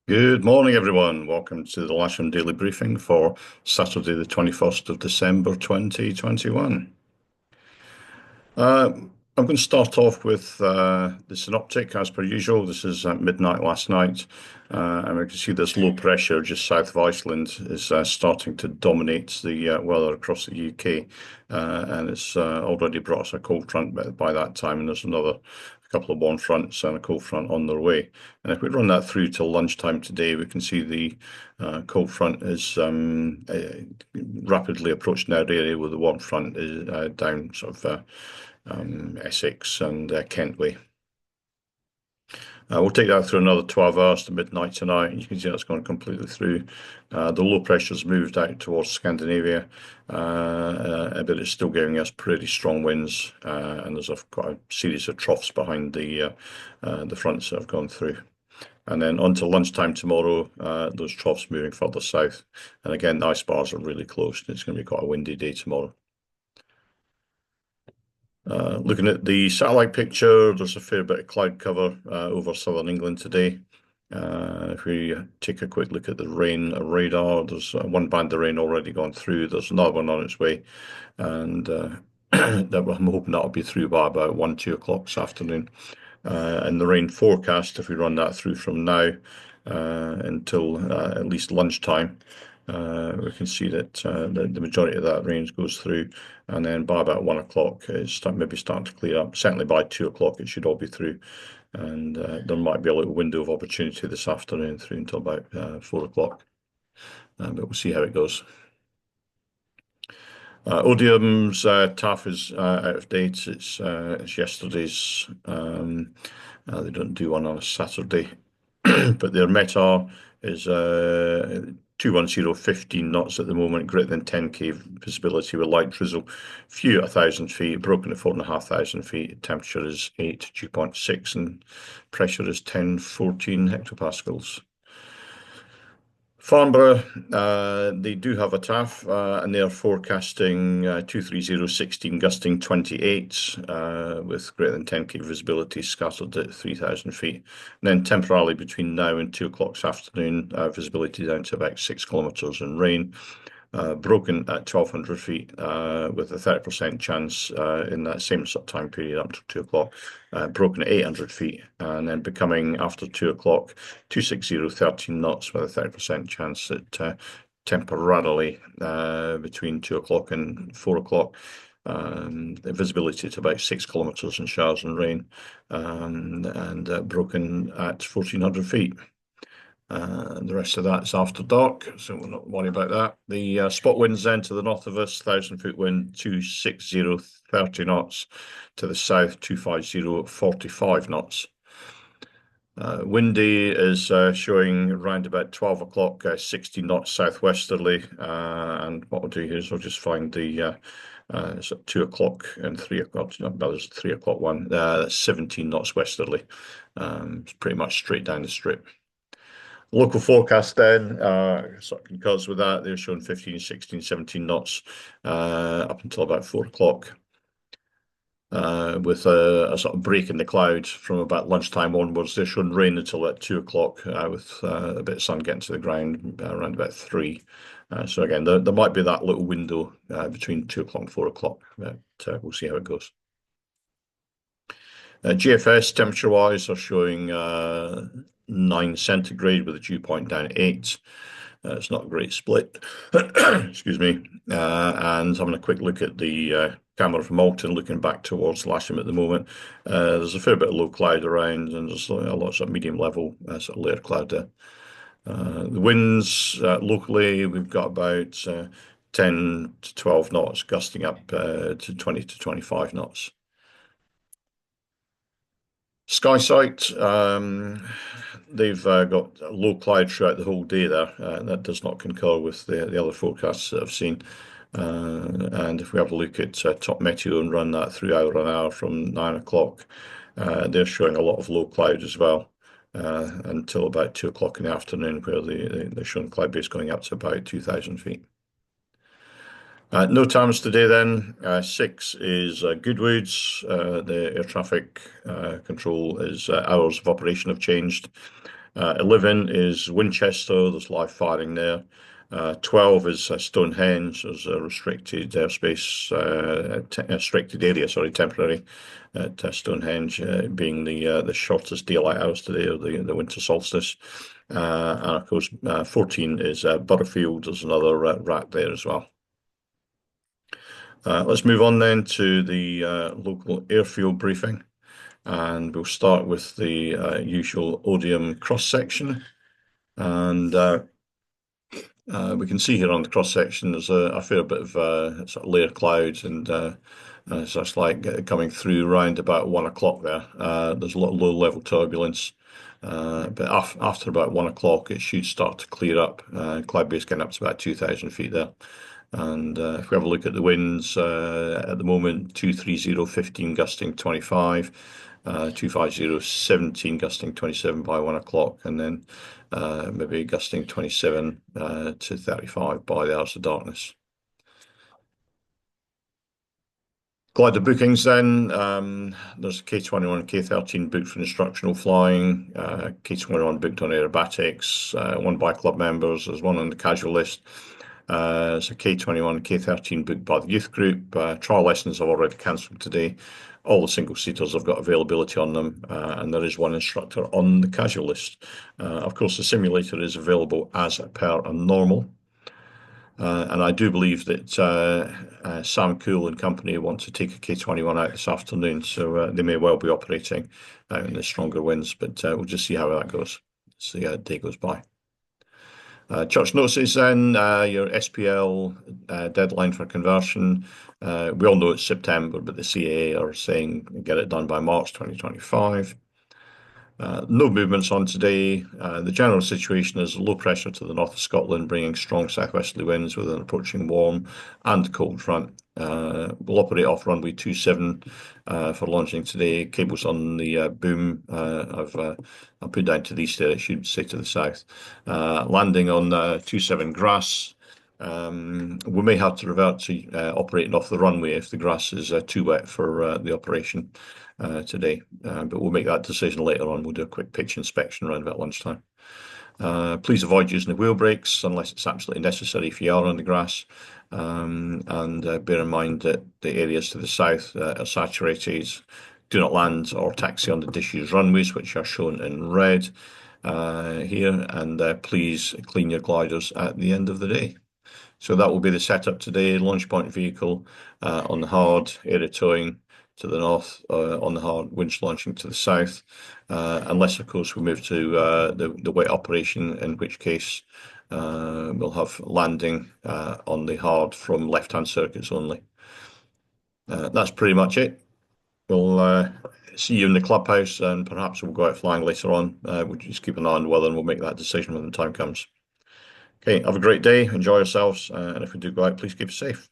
Good morning, everyone. Welcome to the Lasham Daily Briefing for Saturday, the 21st of December, 2021. I'm going to start off with the synoptic, as per usual. This is at midnight last night, and we can see this low pressure just south of Iceland is starting to dominate the weather across the UK, and it's already brought us a cold front by that time, and there's another couple of warm fronts and a cold front on their way. And if we run that through till lunchtime today, we can see the cold front is rapidly approaching our area, with the warm front is down sort of Essex and Kent way. We'll take that through another 12 hours to midnight tonight. You can see that's gone completely through. The low pressure's moved out towards Scandinavia, but it's still giving us pretty strong winds, and there's quite a series of troughs behind the fronts that have gone through. And then on to lunchtime tomorrow, those troughs moving further south. And again, the ice bars are really close. It's going to be quite a windy day tomorrow. Looking at the satellite picture, there's a fair bit of cloud cover over southern England today. If we take a quick look at the rain radar, there's one band of rain already gone through. There's another one on its way, and I'm hoping that'll be through by about 1, 2 o'clock this afternoon. And the rain forecast, if we run that through from now until at least lunchtime, we can see that the majority of that range goes through, and then by about 1 o'clock it's maybe starting to clear up. Certainly by 2 o'clock it should all be through, and there might be a little window of opportunity this afternoon through until about 4 o'clock, but we'll see how it goes. Odium's TAF is out of date. It's yesterday's. They don't do one on a Saturday, but their METAR is 210.15 knots at the moment, greater than 10k visibility with light drizzle. Few at 1,000 feet, broken at 4,500 feet. Temperature is 8, dew point 6, and pressure is 1014 hectopascals. Farnborough, they do have a TAF, and they are forecasting 230.16 gusting 28 with greater than 10k visibility, scattered at 3,000 feet. And then temporarily between now and 2 o'clock this afternoon, visibility down to about 6 kilometres and rain. Broken at 1,200 feet with a 30% chance in that same sort of time period up to 2 o'clock. Broken at 800 feet, and then becoming after 2 o'clock 260.13 knots with a 30% chance at temporarily between 2 o'clock and 4 o'clock. The visibility to about 6 kilometres in showers and rain, and broken at 1,400 feet. The rest of that's after dark, so we'll not worry about that. The spot winds then to the north of us, 1,000-foot wind, 260.30 knots. To the south, 250.45 knots. Windy is showing around about 12 o'clock, 60 knots southwesterly. And what we'll do here is we'll just find the it's at 2 o'clock and 3 o'clock. No, there's a 3 o'clock one. That's 17 knots westerly. It's pretty much straight down the strip. Local forecast then sort of concurs with that. They're showing 15, 16, 17 knots up until about 4 o'clock. With a sort of break in the clouds from about lunchtime onwards. They're showing rain until at 2 o'clock with a bit of sun getting to the ground around about 3. So again, there might be that little window between 2 o'clock and 4 o'clock, but we'll see how it goes. GFS temperature-wise are showing 9 centigrade with a dew point down at 8. It's not a great split. Excuse me. And having a quick look at the camera from Malton, looking back towards Lasham at the moment. There's a fair bit of low cloud around, and there's lots of medium level sort of layer cloud there. The winds locally, we've got about 10 to 12 knots, gusting up to 20 to 25 knots. Skysight, they've got low cloud throughout the whole day there. That does not concur with the other forecasts that I've seen. And if we have a look at Top Meteo and run that through hour on hour from 9 o'clock, they're showing a lot of low cloud as well until about 2 o'clock in the afternoon, where they're showing cloud base going up to about 2,000 feet. No times today then. 6 is Goodwoods. The air traffic control is hours of operation have changed. 11 is Winchester, there's live firing there. 12 is Stonehenge, there's a restricted airspace, restricted area, sorry, temporary at Stonehenge, being the shortest daylight hours today, or the winter solstice. And of course, 14 is Butterfield, there's another rack there as well. Let's move on then to the local airfield briefing, and we'll start with the usual Odium cross section. And we can see here on the cross section there's a fair bit of sort of layer clouds, and it's just like coming through around about 1 o'clock there. There's a lot of low level turbulence. But after about 1 o'clock, it should start to clear up. Cloud base getting up to about 2,000 feet there. And if we have a look at the winds, at the moment, 230 15 gusting 25, 250 17 gusting 27 by 1 o'clock, and then maybe gusting 27 to 35 by the hours of darkness. Glider bookings then, there's K21 and K13 booked for instructional flying, K21 booked on aerobatics, one by club members, there's one on the casual list. So K21 and K13 booked by the youth group. Trial lessons have already cancelled today. All the single seaters have got availability on them, and there is one instructor on the casual list. Of course, the simulator is available as per a normal. And I do believe that Sam Cool and company want to take a K21 out this afternoon, so they may well be operating out in the stronger winds, but we'll just see how that goes. See how the day goes by. Church notices then, your SPL deadline for conversion. We all know it's September, but the CAA are saying get it done by March 2025. No movements on today. The general situation is low pressure to the north of Scotland, bringing strong southwesterly winds with an approaching warm and cold front. We'll operate off runway 27 for launching today. Cables on the boom. I've put down to the east there, it should say to the south. Landing on 27 grass. We may have to revert to operating off the runway if the grass is too wet for the operation today, but we'll make that decision later on. We'll do a quick pitch inspection around about lunchtime. Please avoid using the wheel brakes unless it's absolutely necessary if you are on the grass, and bear in mind that the areas to the south are saturated. Do not land or taxi on the disused runways, which are shown in red here, and please clean your gliders at the end of the day. So that will be the setup today. Launch point vehicle on the hard, area towing to the north, on the hard, winch launching to the south, unless of course we move to the wet operation, in which case we'll have landing on the hard from left-hand circuits only. That's pretty much it. We'll see you in the clubhouse, and perhaps we'll go out flying later on. We'll just keep an eye on the weather and we'll make that decision when the time comes. Okay, have a great day, enjoy yourselves, and if we do go out, please keep safe.